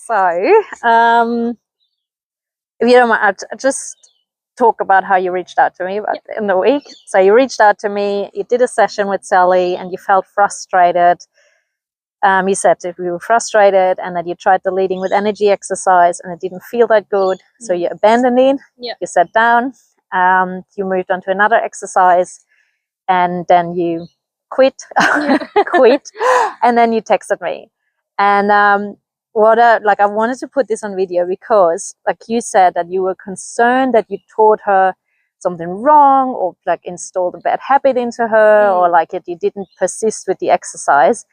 So, if you don't mind, I'll just talk about how you reached out to me in the week. So you reached out to me, you did a session with Sally, and you felt frustrated. You said that you were frustrated and that you tried the leading with energy exercise and it didn't feel that good. So you abandoned it. You sat down, you moved on to another exercise, and then you quit, and then you texted me. And I wanted to put this on video because, like you said, that you were concerned that you taught her something wrong, or like installed a bad habit into her, or like you didn't persist with the exercise.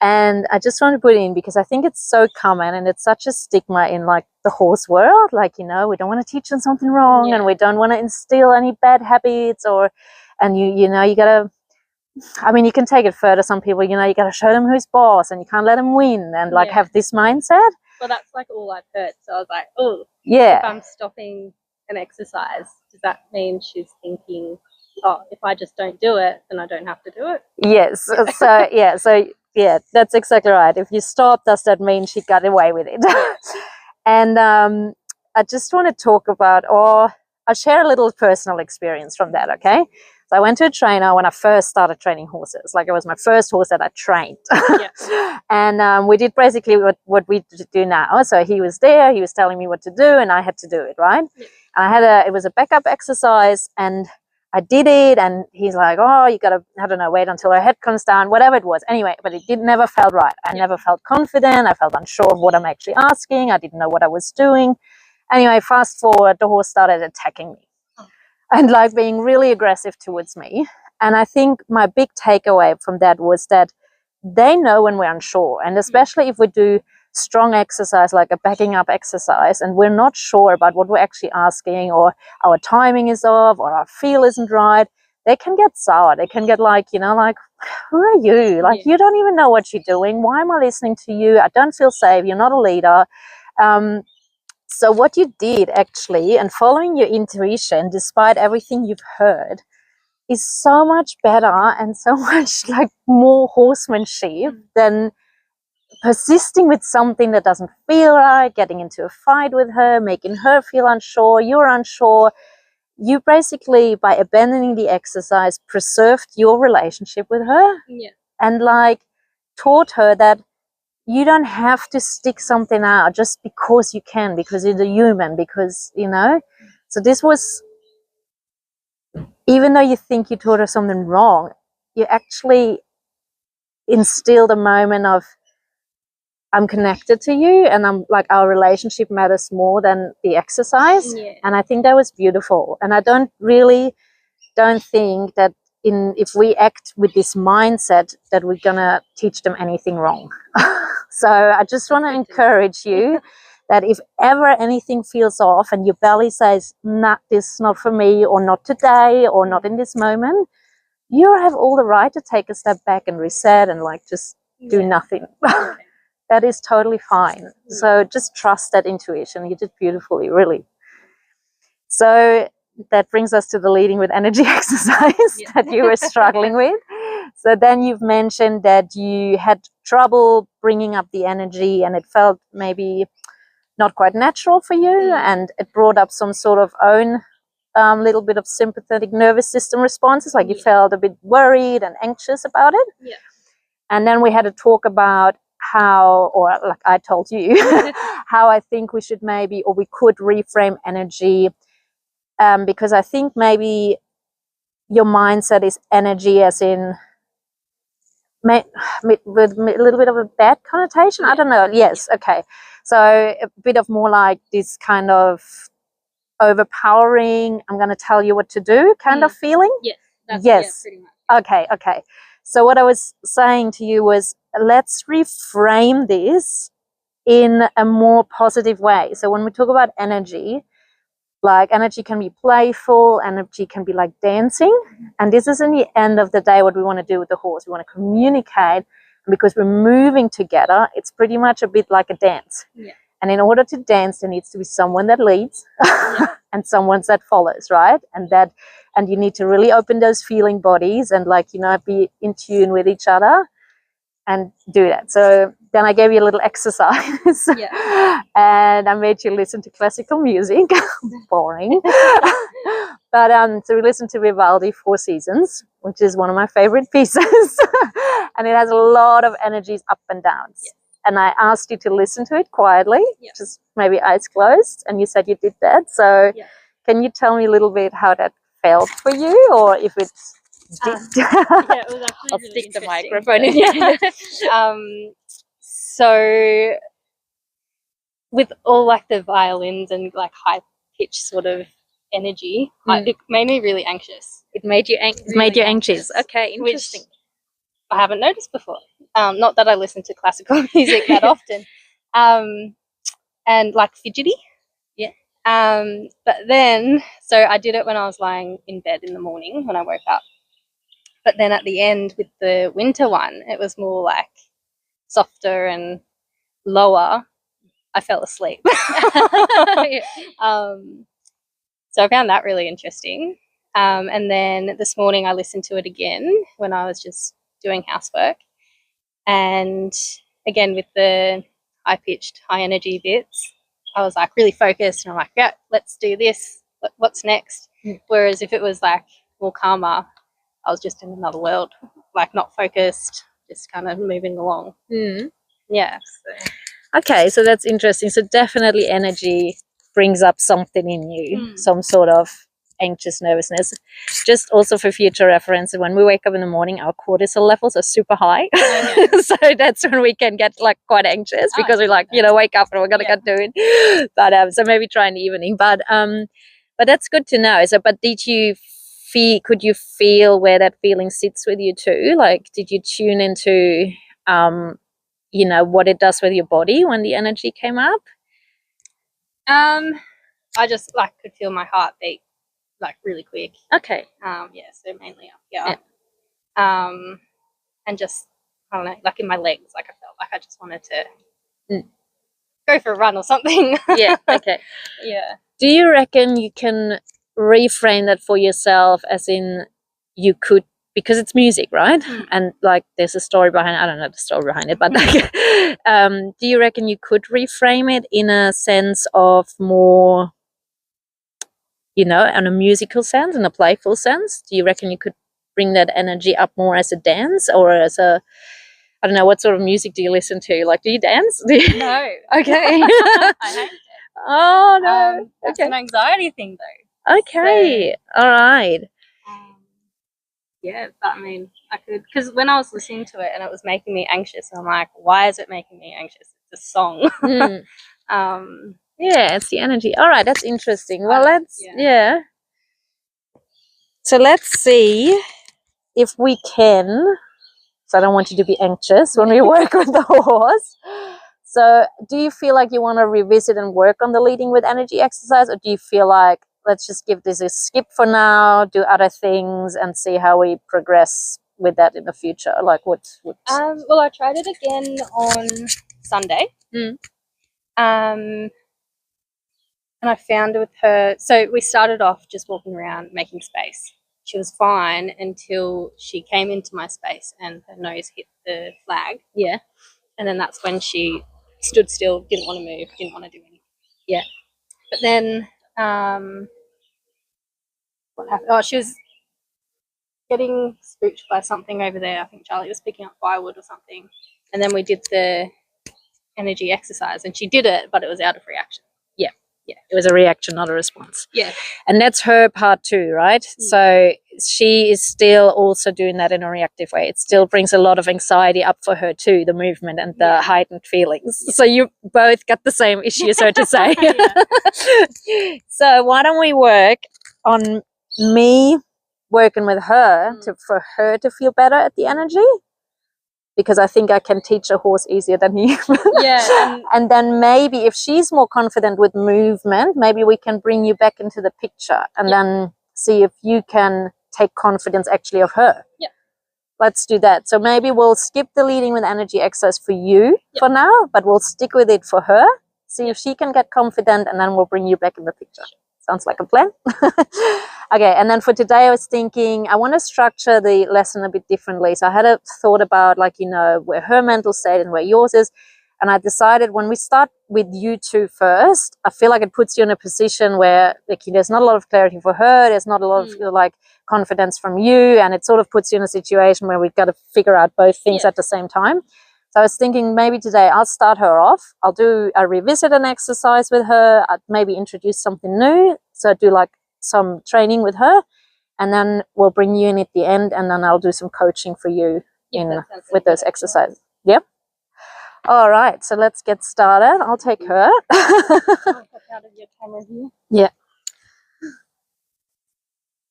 And I just want to put it in because I think it's so common and it's such a stigma in like the horse world. Like, we don't want to teach them something wrong, and we don't want to instill any bad habits, and you gotta, you can take it further. Some people, you gotta show them who's boss, and you can't let them win, and like have this mindset. Well, that's like all I've heard. So I was like, oh, if I'm stopping an exercise, does that mean she's thinking, oh, if I just don't do it, then I don't have to do it? Yes. So that's exactly right. If you stop, does that mean she got away with it? And I just want to talk about, or I'll share a little personal experience from that, okay? So I went to a trainer when I first started training horses. Like, it was my first horse that I trained. And we did basically what we do now. So he was there, he was telling me what to do, and I had to do it, right? And it was a backup exercise, and I did it, and he's like, oh, you gotta, I don't know, wait until her head comes down, whatever it was. Anyway, but it never felt right. I never felt confident. I felt unsure of what I'm actually asking. I didn't know what I was doing. Anyway, fast forward, the horse started attacking me and like being really aggressive towards me. And I think my big takeaway from that was that they know when we're unsure, and especially if we do strong exercise, like a backing up exercise, and we're not sure about what we're actually asking, or our timing is off, or our feel isn't right, they can get sour. They can get like, like, who are you? Like, you don't even know what you're doing. Why am I listening to you? I don't feel safe. You're not a leader. So what you did actually, and following your intuition, despite everything you've heard, is so much better and so much like more horsemanship than persisting with something that doesn't feel right, getting into a fight with her, making her feel unsure, you're unsure. You basically, by abandoning the exercise, preserved your relationship with her, and like taught her that you don't have to stick something out just because you can, because you're a human, because, So this was, even though you think you taught her something wrong, you actually instilled a moment of, I'm connected to you, and I'm like, our relationship matters more than the exercise. And I think that was beautiful. And I don't think that if we act with this mindset that we're gonna teach them anything wrong. So I just want to encourage you that if ever anything feels off and your belly says, nah, this is not for me, or not today, or not in this moment, you have all the right to take a step back and reset and like just do nothing. That is totally fine. So just trust that intuition. You did beautifully, really. So that brings us to the leading with energy exercise that you were struggling with. So then you've mentioned that you had trouble bringing up the energy, and it felt maybe not quite natural for you, and it brought up some sort of own little bit of sympathetic nervous system responses, like you felt a bit worried and anxious about it. And then we had to talk about how, or like I told you, how I think we should maybe, or we could reframe energy, because I think maybe your mindset is energy as in with a little bit of a bad connotation. I don't know. Yes. Okay. So a bit of more like this kind of overpowering, I'm going to tell you what to do kind of feeling. Yes. Pretty much. Okay. So what I was saying to you was, let's reframe this in a more positive way. So when we talk about energy, like energy can be playful, energy can be like dancing. And this is in the end of the day what we want to do with the horse. We want to communicate, and because we're moving together, it's pretty much a bit like a dance. And in order to dance, there needs to be someone that leads and someone that follows, right? And you need to really open those feeling bodies and like, be in tune with each other and do that. So then I gave you a little exercise. Yeah. And I made you listen to classical music. Boring. But so we listened to Vivaldi Four Seasons, which is one of my favorite pieces. And it has a lot of energies up and downs. Yeah. And I asked you to listen to it quietly, Yeah. just maybe eyes closed, and you said you did that. So Yeah. can you tell me a little bit how that felt for you, or if it's Yeah, it was actually I'll really stick the interesting. microphone in your So with all like the violins and like high pitched sort of energy, it made me really anxious. It made you anxious. Okay, interesting. Which I haven't noticed before. Not that I listen to classical music that often. And like fidgety. Yeah. But then, so I did it when I was lying in bed in the morning when I woke up. But then at the end with the winter one, it was more like softer and lower. I fell asleep. So I found that really interesting. And then this morning I listened to it again when I was just doing housework. And again, with the high-pitched, high-energy bits, I was like really focused and I'm like, yeah, let's do this. What's next? Whereas if it was like more calmer, I was just in another world, like not focused, just kind of moving along. Yeah. Okay, so that's interesting. So definitely energy brings up something in you, some sort of anxious nervousness. Just also for future reference, when we wake up in the morning, our cortisol levels are super high. So that's when we can get like quite anxious because we're like, wake up and we're gonna get doing. But so maybe try in the evening. But that's good to know. So, but did you could you feel where that feeling sits with you too? Like, did you tune into what it does with your body when the energy came up? I just like could feel my heart beat like really quick. Okay. So mainly up here. And just I don't know, like in my legs, like I felt like I just wanted to go for a run or something. Yeah. Okay. Yeah. Do you reckon you can reframe that for yourself, as in you could, because it's music, right? And like there's a story behind it. I don't know the story behind it, but like, do you reckon you could reframe it in a sense of more, in a musical sense, in a playful sense? Do you reckon you could bring that energy up more as a dance, or as a, I don't know, what sort of music do you listen to? Like, do you dance? No. Okay. I hate it. Oh no. That's an anxiety thing though. Okay. So, all right. Yeah, but I mean, I could, because when I was listening to it and it was making me anxious, I'm like, why is it making me anxious? It's a song. Yeah, it's the energy. All right, that's interesting. Well, so let's see if we can. So I don't want you to be anxious when we work with the horse. So do you feel like you want to revisit and work on the leading with energy exercise, or do you feel like let's just give this a skip for now, do other things and see how we progress with that in the future? Like what? Well, I tried it again on Sunday. And I found with her, so we started off just walking around making space. She was fine until she came into my space and her nose hit the flag. Yeah. And then that's when she stood still, didn't want to move, didn't want to do anything. Yeah. But then what happened? Oh, she was getting spooked by something over there. I think Charlie was picking up firewood or something. And then we did the energy exercise and she did it, but it was out of reaction. Yeah. Yeah. It was a reaction, not a response. Yeah. And that's her part too, right? So she is still also doing that in a reactive way. It still brings a lot of anxiety up for her too, the movement and the heightened feelings. So you both got the same issue, so to say. So why don't we work on me working with her for her to feel better at the energy? Because I think I can teach a horse easier than you. And then maybe if she's more confident with movement, maybe we can bring you back into the picture and then see if you can take confidence actually of her. Yeah. Let's do that. So maybe we'll skip the leading with energy exercise for you for now, but we'll stick with it for her. See if she can get confident, and then we'll bring you back in the picture. Sounds like a plan. Okay, and then for today I was thinking I want to structure the lesson a bit differently. So I had a thought about, like, you know, where her mental state and where yours is. And I decided when we start with you two first, I feel like it puts you in a position where, like, there's not a lot of clarity for her, there's not a lot of like confidence from you, and it sort of puts you in a situation where we've got to figure out both things at the same time. So I was thinking maybe today I'll start her off. I'll revisit an exercise with her. I'd maybe introduce something new. So I'd do like some training with her, and then we'll bring you in at the end, and then I'll do some coaching for you with those exercises. Yep. All right, so let's get started. I'll take her. Out of your camera view. Yeah.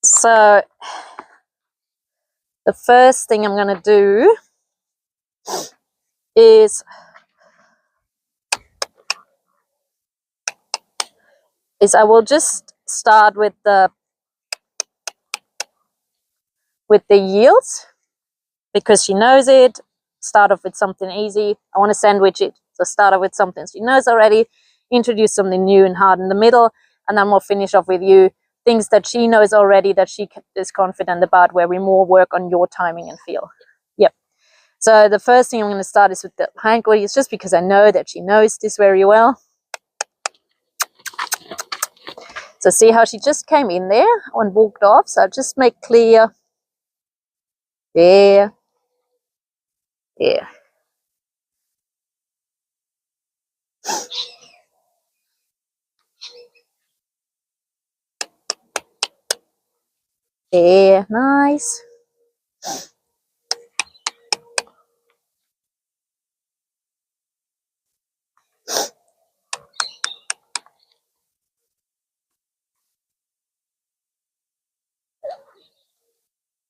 So the first thing I'm going to do is I will just start with the yields, because she knows it. Start off with something easy. I want to sandwich it. So start off with something she knows already, introduce something new and hard in the middle, and then we'll finish off with you things that she knows already that she is confident about, where we more work on your timing and feel. Yep. So the first thing I'm going to start is with the hind glutes, just because I know that she knows this very well. So see how she just came in there and walked off. So just make clear. There. There. There. Nice.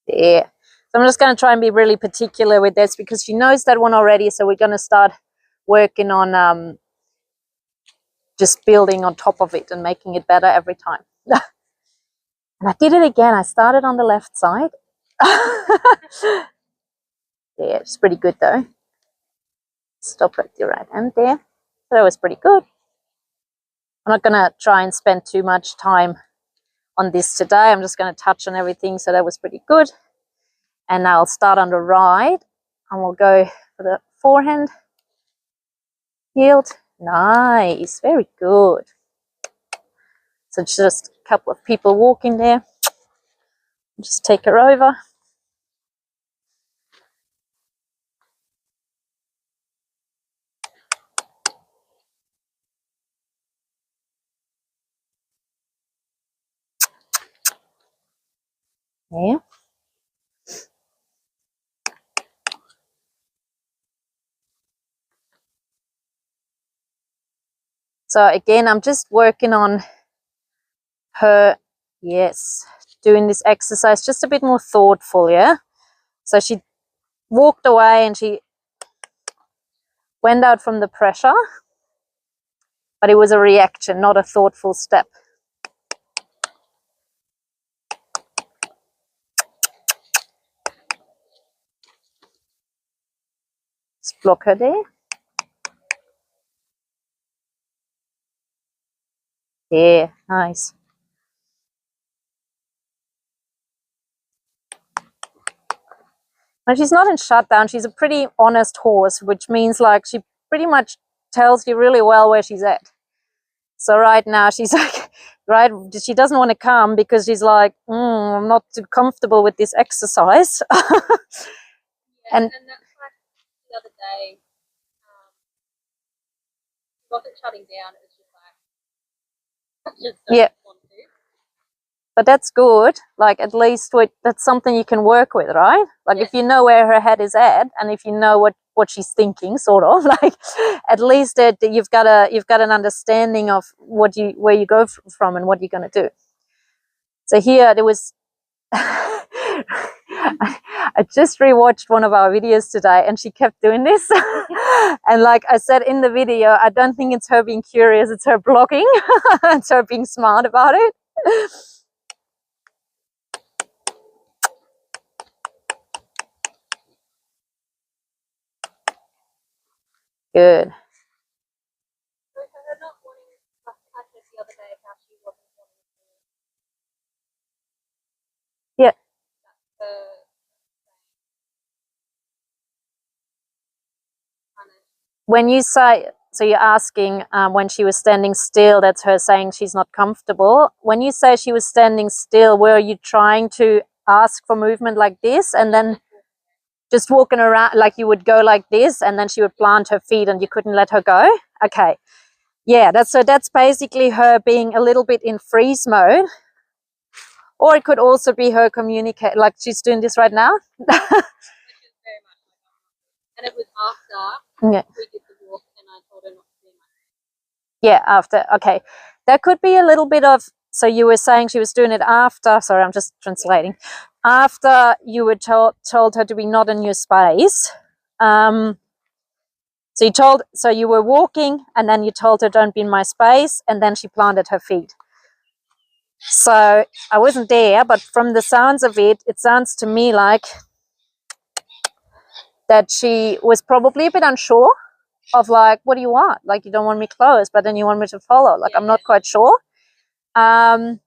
There. So I'm just going to try and be really particular with this because she knows that one already. So we're going to start working on just building on top of it and making it better every time. And I did it again. I started on the left side. Yeah, it's pretty good though. Stop at the right hand there. So that was pretty good. I'm not going to try and spend too much time on this today. I'm just going to touch on everything. So that was pretty good. And now I'll start on the right and we'll go for the forehand. Yield. Nice. Very good. So just a couple of people walking there. Just take her over. Yeah. So again, I'm just working on her, yes, doing this exercise just a bit more thoughtful, yeah? So she walked away and she went out from the pressure, but it was a reaction, not a thoughtful step. Just block her there. Yeah, nice. And she's not in shutdown. She's a pretty honest horse, which means like she pretty much tells you really well where she's at. So right now she's like, right, she doesn't want to come because she's like, I'm not too comfortable with this exercise. And that's like the other day, it wasn't shutting down, it was just like, yeah. But that's good. Like at least that's something you can work with, right? Like if you know where her head is at, and if you know what she's thinking, sort of like, at least you've got an understanding of where you go from and what you're going to do. So here there was. I just rewatched one of our videos today, and she kept doing this. And like I said in the video, I don't think it's her being curious; it's her blocking. It's her being smart about it. Good. when you say, so you're asking when she was standing still, that's her saying she's not comfortable. When you say she was standing still, were you trying to ask for movement like this and then just walking around, like you would go like this and then she would plant her feet and you couldn't let her go? Okay. Yeah, that's basically her being a little bit in freeze mode. Or it could also be her communicate, like she's doing this right now. And it was after Yeah. we did the walk and I told her not to do much. Yeah, after. Okay. That could be a little bit of, so you were saying she was doing it after, sorry, I'm just translating. After you were told her to be not in your space. So you were walking and then you told her don't be in my space and then she planted her feet. So I wasn't there, but from the sounds of it, it sounds to me like that she was probably a bit unsure of like, what do you want? Like, you don't want me close, but then you want me to follow. Like, I'm not quite sure. And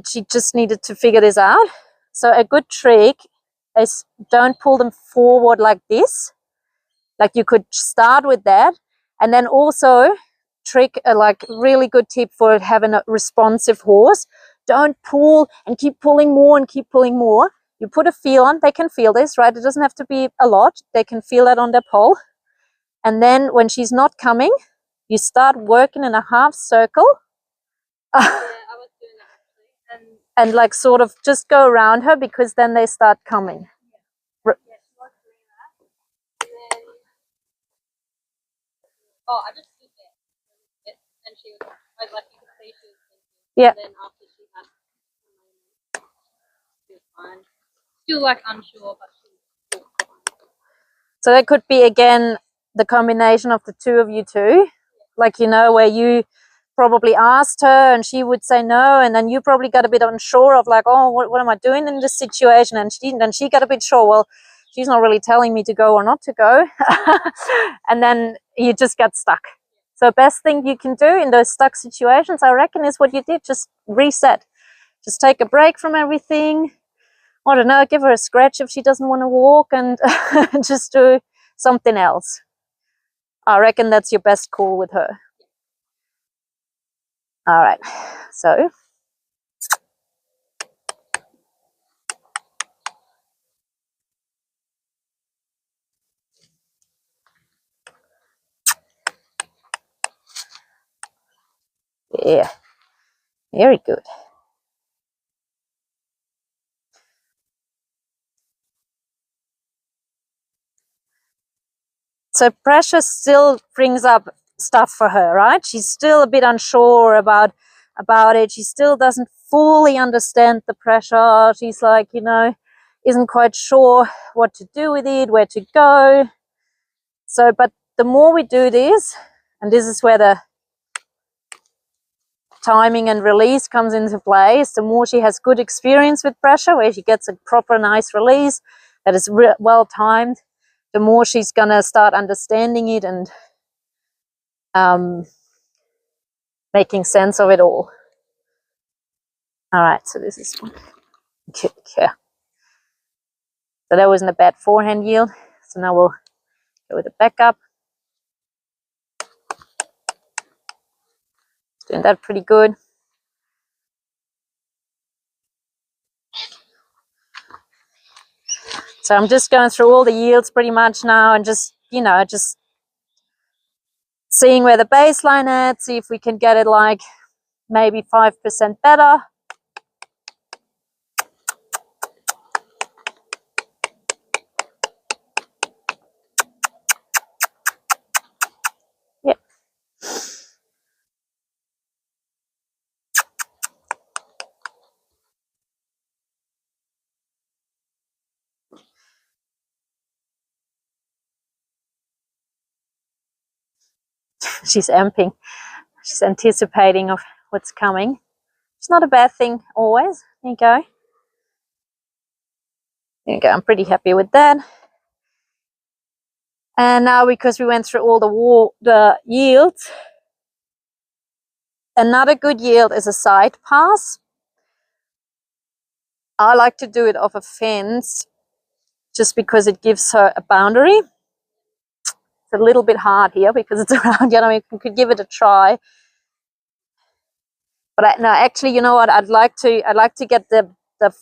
she just needed to figure this out. So a good trick is don't pull them forward like this. Like you could start with that. And then also trick, like really good tip for having a responsive horse. Don't pull and keep pulling more and keep pulling more. You put a feel on, they can feel this, right? It doesn't have to be a lot. They can feel that on their pole. And then when she's not coming, you start working in a half circle. Yeah, I was doing that actually. And like sort of just go around her because then they start coming. Yeah, she was doing that. And then, I just stood there. And she was, I was like, you could see she was thinking. Yeah. And then after she had a moment, she was fine. Still like unsure, but she was fine. So that could be again the combination of the two of you two. Like, you know, where you probably asked her and she would say no, and then you probably got a bit unsure of like, oh, what am I doing in this situation? And she got a bit sure, well, she's not really telling me to go or not to go. And then you just got stuck. So best thing you can do in those stuck situations, I reckon, is what you did. Just reset. Just take a break from everything. I don't know, give her a scratch if she doesn't want to walk and just do something else. I reckon that's your best call with her. All right, so yeah, very good. So pressure still brings up stuff for her, right? She's still a bit unsure about it. She still doesn't fully understand the pressure. She's like, you know, isn't quite sure what to do with it, where to go. So, but the more we do this, and this is where the timing and release comes into place, the more she has good experience with pressure, where she gets a proper nice release that is well timed, the more she's gonna start understanding it and making sense of it all. All right, so this is one. Good, yeah. So that wasn't a bad forehand yield. So now we'll go with the backup. Doing that pretty good. So I'm just going through all the yields pretty much now and just, you know, just seeing where the baseline at, see if we can get it like maybe 5% better. Yep. She's amping. She's anticipating of what's coming. It's not a bad thing always. There you go. There you go. I'm pretty happy with that. And now, because we went through all the yields, another good yield is a side pass. I like to do it off a fence just because it gives her a boundary. a little bit hard here because it's around, you know, you could give it a try. But no, actually, you know what? I'd like to get the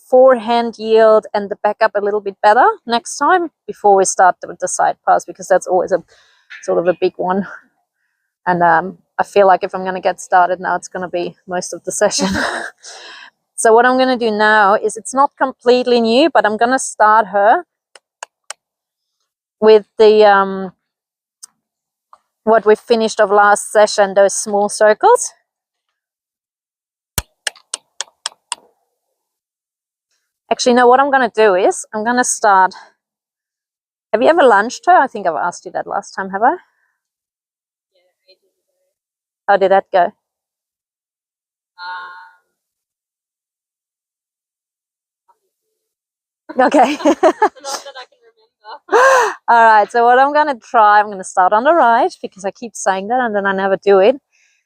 forehand yield and the back up a little bit better next time before we start with the side pass, because that's always a sort of a big one. And I feel like if I'm going to get started now, it's going to be most of the session. So what I'm going to do now is, it's not completely new, but I'm going to start her with the what we finished of last session, those small circles. Actually, no, what I'm going to do is I'm going to start. Have you ever lunged her? I think I've asked you that last time, have I? Yeah, How did that go? Okay. Not that I can remember. All right, so what I'm going to try, I'm going to start on the right, because I keep saying that and then I never do it.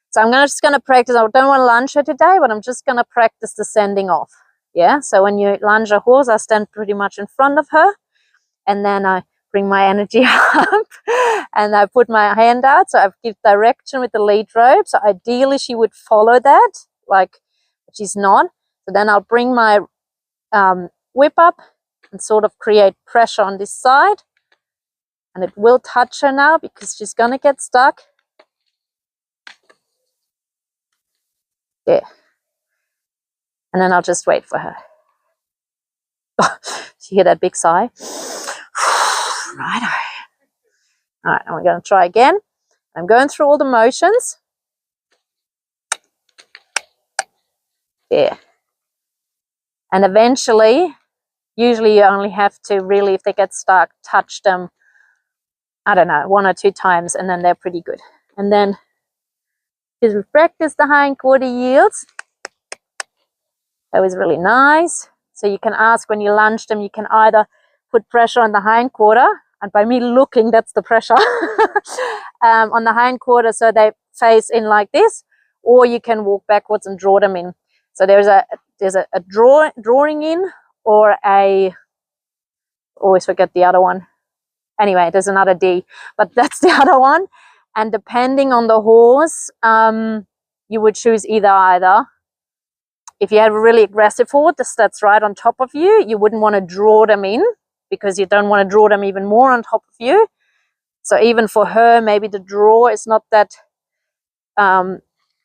So I'm just going to practice. I don't want to lunge her today, but I'm just going to practice the sending off. Yeah, so when you lunge a horse, I stand pretty much in front of her, and then I bring my energy up and I put my hand out. So I give direction with the lead rope. So ideally she would follow that, like, but she's not. So then I'll bring my whip up and sort of create pressure on this side. And it will touch her now because she's going to get stuck. Yeah. And then I'll just wait for her. You hear that big sigh? Right. All right, and we're going to try again. I'm going through all the motions. Yeah. And eventually, usually you only have to really, if they get stuck, touch them, I don't know, 1 or 2 times, and then they're pretty good. And then just practice the hind quarter yields. That was really nice. So you can ask, when you lunge them, you can either put pressure on the hind quarter, and by me looking, that's the pressure, on the hind quarter, so they face in like this, or you can walk backwards and draw them in. So there's a drawing in, or a, always forget the other one. Anyway, there's another D, but that's the other one. And depending on the horse, you would choose either. If you have a really aggressive horse that's right on top of you, you wouldn't want to draw them in, because you don't want to draw them even more on top of you. So even for her, maybe the draw is not that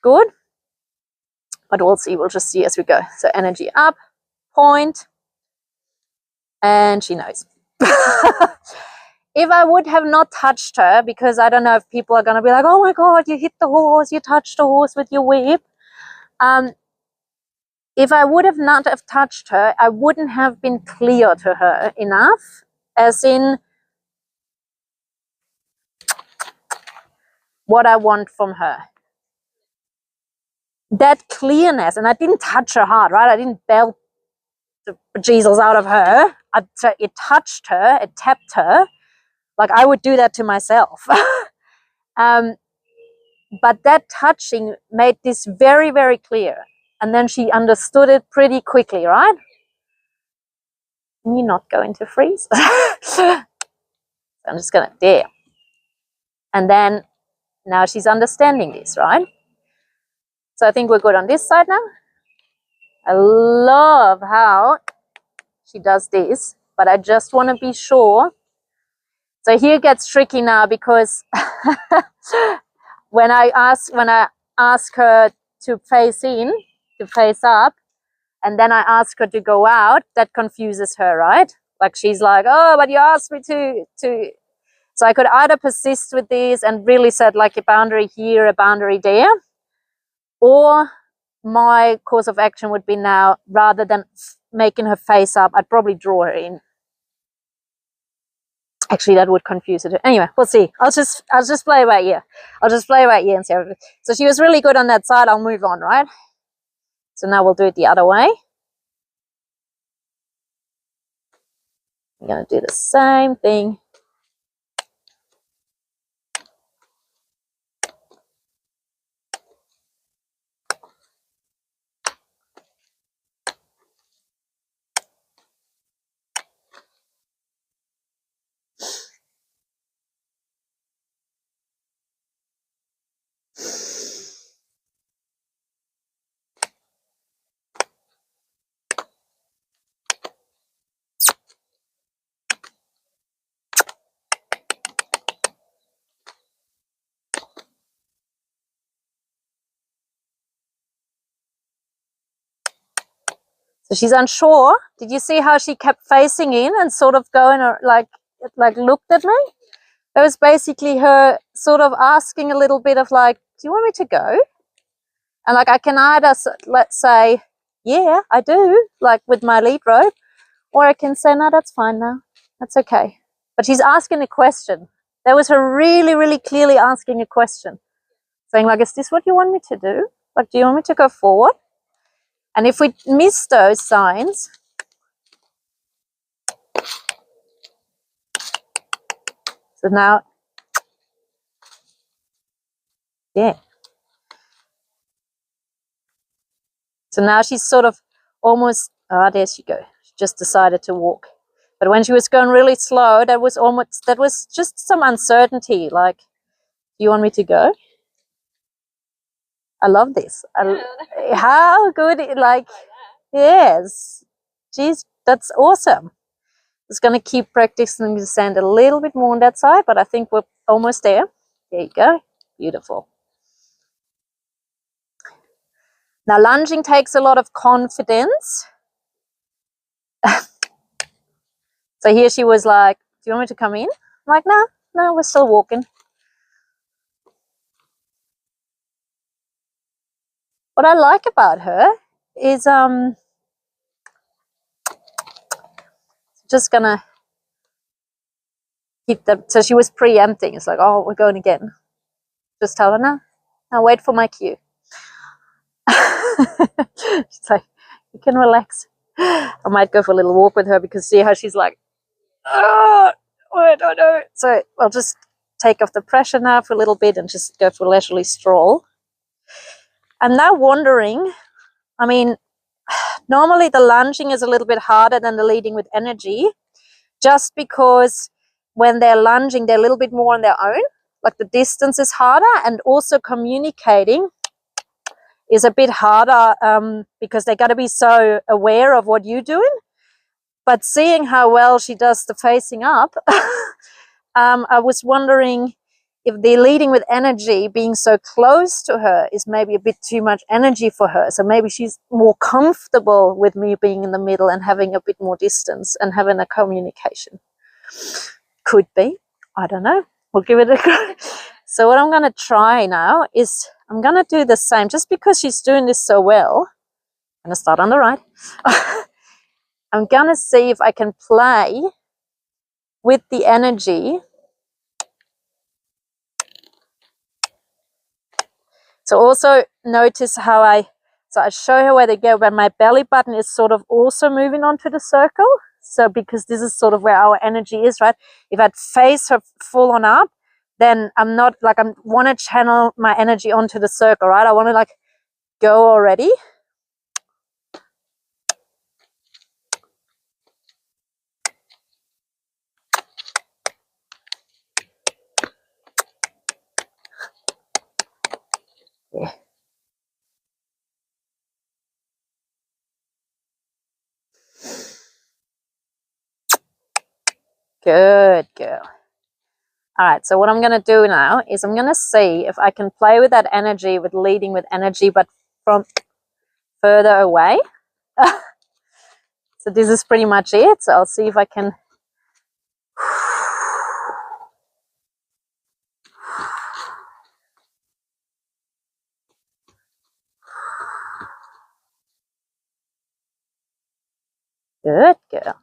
good, but we'll see. We'll just see as we go. So energy up, point, and she knows. If I would have not touched her, because I don't know if people are going to be like, oh my God, you hit the horse, you touched the horse with your whip. If I would have not have touched her, I wouldn't have been clear to her enough, as in what I want from her. That clearness, and I didn't touch her hard, right? I didn't belt the bejesus out of her. It touched her, it tapped her. Like I would do that to myself. But that touching made this very, very clear. And then she understood it pretty quickly, right? And you're not going to freeze. So I'm just going to, there. And then now she's understanding this, right? So I think we're good on this side now. I love how she does this, but I just want to be sure. So here it gets tricky now, because when I ask her to face in, to face up, and then I ask her to go out, that confuses her, right? Like she's like, oh, but you asked me to. So I could either persist with this and really set like a boundary here, a boundary there, or my course of action would be now, rather than making her face up, I'd probably draw her in. Actually, that would confuse her. Anyway, we'll see. I'll just play by ear. I'll just play by ear and see how it goes. So she was really good on that side. I'll move on, right? So now we'll do it the other way. I'm going to do the same thing. So she's unsure. Did you see how she kept facing in and sort of going like looked at me? That was basically her sort of asking a little bit of like, do you want me to go? And like I can either, let's say, yeah, I do, like with my lead rope, or I can say, no, that's fine now. That's okay. But she's asking a question. That was her really, really clearly asking a question. Saying like, is this what you want me to do? Like, do you want me to go forward? And if we miss those signs, so now, yeah. So now she's sort of almost, there she goes. She just decided to walk. But when she was going really slow, that was just some uncertainty. Like, do you want me to go? I love this. How good, like, yes. Geez, that's awesome. Just going to keep practicing the sand a little bit more on that side, but I think we're almost there. There you go. Beautiful. Now, lunging takes a lot of confidence. So here she was like, do you want me to come in? I'm like, no, we're still walking. What I like about her is just gonna keep them. So she was preempting. It's like, oh, we're going again. Just tell her now. Now wait for my cue. She's like, you can relax. I might go for a little walk with her because see how she's like, oh, I don't know. So I'll just take off the pressure now for a little bit and just go for a leisurely stroll. I'm now wondering, I mean, normally the lunging is a little bit harder than the leading with energy, just because when they're lunging, they're a little bit more on their own. Like the distance is harder, and also communicating is a bit harder because they got to be so aware of what you're doing. But seeing how well she does the facing up, I was wondering if the leading with energy, being so close to her, is maybe a bit too much energy for her. So maybe she's more comfortable with me being in the middle and having a bit more distance and having a communication. Could be. I don't know. We'll give it a go. So what I'm going to try now is I'm going to do the same. Just because she's doing this so well, I'm going to start on the right. I'm going to see if I can play with the energy. So also notice how I show her where they go, but my belly button is sort of also moving onto the circle. So because this is sort of where our energy is, right? If I'd face her full on up, then I'm not like, I want to channel my energy onto the circle, right? I want to like go already. Yeah. Good girl. All right, so what I'm going to do now is I'm going to see if I can play with that energy, with leading with energy, but from further away. So this is pretty much it. So I'll see if I can. Good girl.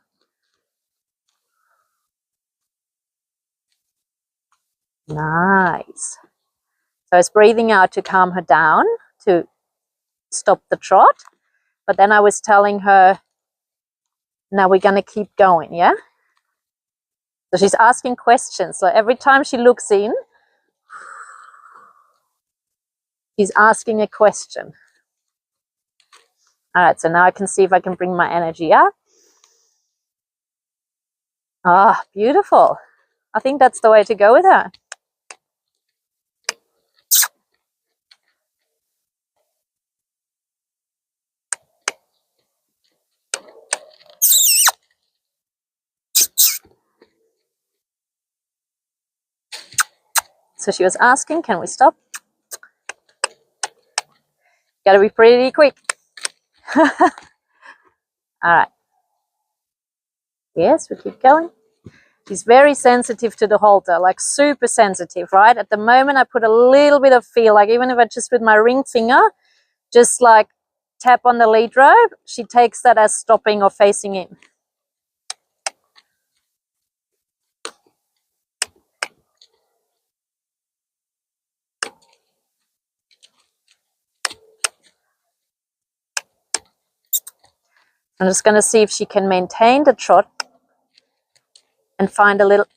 Nice. So I was breathing out to calm her down, to stop the trot. But then I was telling her, now we're going to keep going, yeah? So she's asking questions. So every time she looks in, she's asking a question. All right, so now I can see if I can bring my energy up. Ah, beautiful. I think that's the way to go with her. So she was asking, can we stop? Got to be pretty quick. All right. Yes, we keep going. She's very sensitive to the halter, like super sensitive, right? At the moment, I put a little bit of feel, like even if I just with my ring finger, just like tap on the lead rope, she takes that as stopping or facing in. I'm just going to see if she can maintain the trot and find a little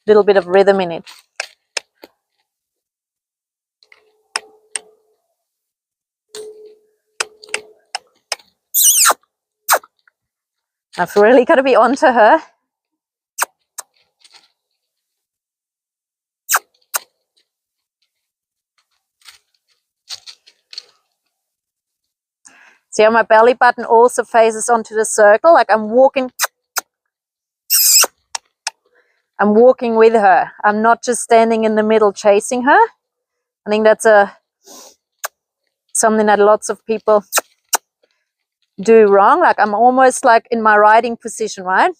bit of rhythm in it. I've really got to be onto her. See how my belly button also faces onto the circle, like I'm walking with her. I'm not just standing in the middle chasing her. I think that's something that lots of people do wrong. Like I'm almost like in my riding position, right?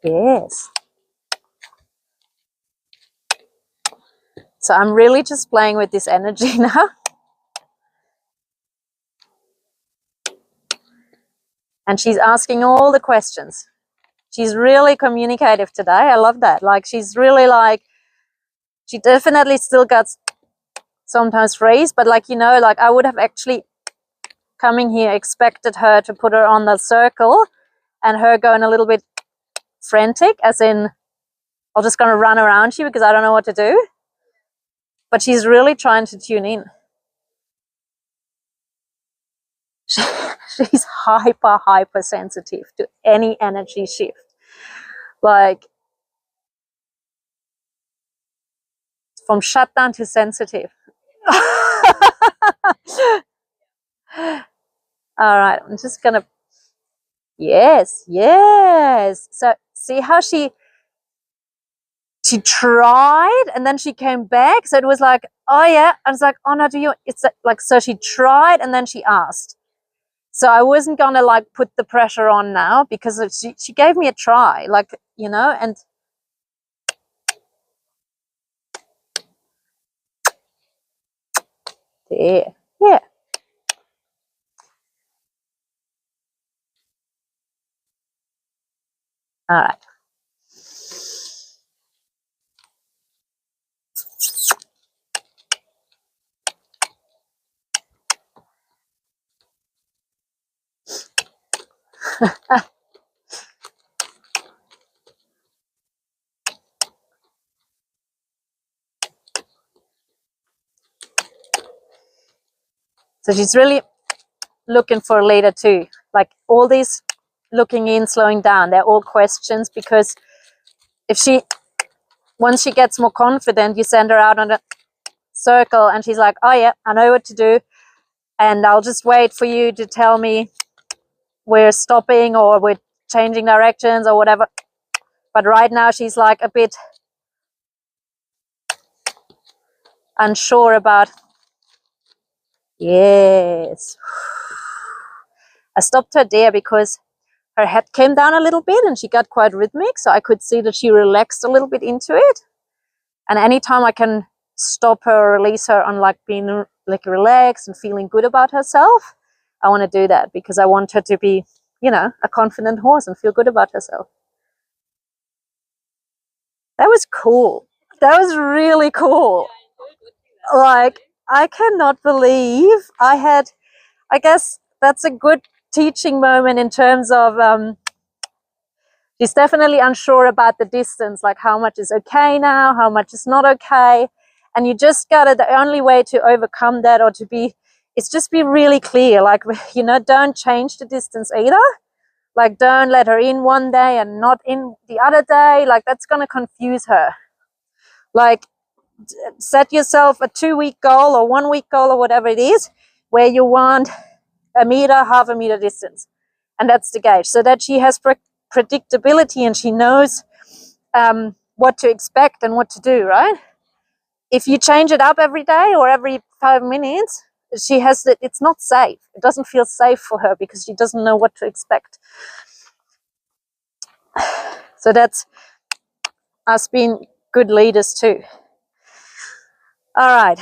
Yes. So I'm really just playing with this energy now. And she's asking all the questions. She's really communicative today. I love that. Like she's really like, she definitely still got sometimes phrase, but like, you know, like I would have actually coming here expected her to put her on the circle and her going a little bit frantic, as in, I'm just going to run around you because I don't know what to do. But she's really trying to tune in. She's hyper sensitive to any energy shift. Like from shutdown to sensitive. All right, I'm just gonna, yes. So see how she tried and then she came back. So it was like, oh yeah. I was like, oh no, do you, it's like, so she tried and then she asked. So I wasn't gonna like put the pressure on now because she gave me a try, like, you know, and there, yeah. All right. So she's really looking for a leader too. Like all these looking in, slowing down, they're all questions, because if she, once she gets more confident, you send her out on a circle and she's like, oh yeah, I know what to do. And I'll just wait for you to tell me we're stopping or we're changing directions or whatever. But right now she's like a bit unsure about, yes. I stopped her there because her head came down a little bit and she got quite rhythmic. So I could see that she relaxed a little bit into it. And anytime I can stop her or release her on like being like relaxed and feeling good about herself, I want to do that because I want her to be, you know, a confident horse and feel good about herself. That was cool. That was really cool. Like, I cannot believe I had, I guess that's a good teaching moment in terms of, she's definitely unsure about the distance, like how much is okay now, how much is not okay. And you just gotta, the only way to overcome that or to be, is just be really clear. Like, you know, don't change the distance either. Like, don't let her in one day and not in the other day. Like, that's gonna confuse her. Like, set yourself a 2-week goal or 1-week goal or whatever it is, where you want a meter, half a meter distance. and that's the gauge, so that she has predictability and she knows what to expect and what to do, right? If you change it up every day or every 5 minutes, she has that it's not safe. It doesn't feel safe for her because she doesn't know what to expect. So that's us being good leaders too. All right.